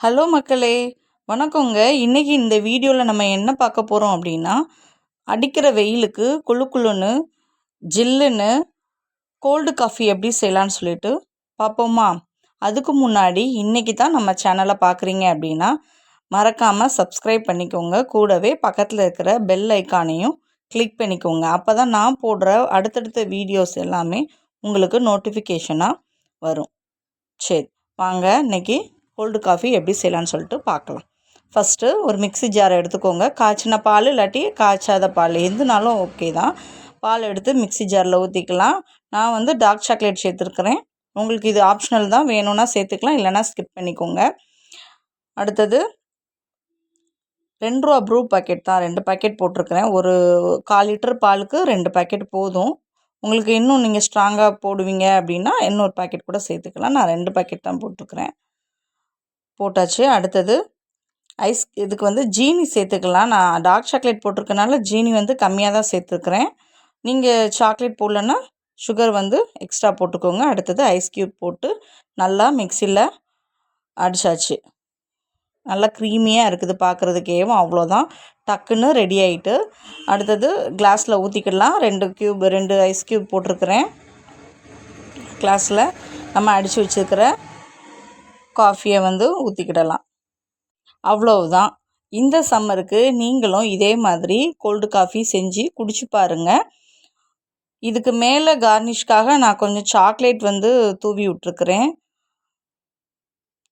Hello மக்களே, வணக்கங்க. இன்றைக்கி இந்த வீடியோவில் நம்ம என்ன பார்க்க போகிறோம் அப்படின்னா, அடிக்கிற வெயிலுக்கு குளு குளுன்னு ஜில்லுன்னு கோல்டு காஃபி எப்படி செய்யலான்னு சொல்லிட்டு பார்ப்போமா? அதுக்கு முன்னாடி இன்றைக்கி தான் நம்ம சேனலை பார்க்குறீங்க அப்படின்னா மறக்காமல் சப்ஸ்கிரைப் பண்ணிக்கோங்க. கூடவே பக்கத்தில் இருக்கிற பெல் ஐக்கானையும் கிளிக் பண்ணிக்கோங்க. அப்போ தான் நான் போடுற அடுத்தடுத்த வீடியோஸ் எல்லாமே உங்களுக்கு நோட்டிஃபிகேஷனாக வரும். சரி, வாங்க இன்றைக்கி கோல்டு காஃபி எப்படி செய்யலான்னு சொல்லிட்டு பார்க்கலாம். ஃபஸ்ட்டு ஒரு மிக்ஸி ஜாரை எடுத்துக்கோங்க. காய்ச்சின பால் இல்லாட்டி காய்ச்சாத பால் எதுனாலும் ஓகே தான். பால் எடுத்து மிக்ஸி ஜாரில் ஊற்றிக்கலாம். நான் வந்து டார்க் சாக்லேட் சேர்த்துருக்குறேன். உங்களுக்கு இது ஆப்ஷனல் தான், வேணும்னா சேர்த்துக்கலாம், இல்லைனா ஸ்கிப் பண்ணிக்கோங்க. அடுத்தது 2 ரூபா ப்ரூ பாக்கெட் தான், 2 பாக்கெட் போட்டிருக்கிறேன். ஒரு 1/4 லிட்டர் பாலுக்கு 2 பாக்கெட் போதும். உங்களுக்கு இன்னும் நீங்கள் ஸ்ட்ராங்காக போடுவீங்க அப்படின்னா இன்னொரு பாக்கெட் கூட சேர்த்துக்கலாம். நான் 2 பாக்கெட் தான் போட்டிருக்கிறேன். போட்டாச்சு. அடுத்தது இதுக்கு வந்து ஜீனி சேர்த்துக்கலாம். நான் டார்க் சாக்லேட் போட்டிருக்கனால ஜீனி வந்து கம்மியாக தான் சேர்த்துருக்குறேன். நீங்கள் சாக்லேட் போடலன்னா சுகர் வந்து எக்ஸ்ட்ரா போட்டுக்கோங்க. அடுத்தது ஐஸ் க்யூப் போட்டு நல்லா மிக்சியில் அடித்தாச்சு. நல்லா க்ரீமியாக இருக்குது பார்க்குறதுக்கேவும். அவ்வளோதான், டக்குன்னு ரெடி ஆகிட்டு. அடுத்தது கிளாஸில் ஊற்றிக்கிடலாம். 2 ஐஸ் க்யூப் போட்டிருக்கிறேன். கிளாஸில் நம்ம அடித்து வச்சுருக்கிற காஃபியை வந்து ஊற்றிக்கிடலாம். அவ்வளவுதான். இந்த சம்மருக்கு நீங்களும் இதே மாதிரி கோல்டு காஃபி செஞ்சு குடிச்சு பாருங்கள். இதுக்கு மேலே கார்னிஷ்காக நான் கொஞ்சம் சாக்லேட் வந்து தூவி விட்டுருக்குறேன்,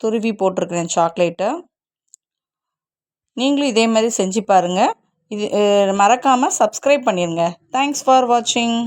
துருவி போட்டிருக்கிறேன் சாக்லேட்டை. நீங்களும் இதே மாதிரி செஞ்சு பாருங்கள். இது மறக்காமல் சப்ஸ்கிரைப் பண்ணிடுங்க. தேங்க்ஸ் ஃபார் வாட்சிங்.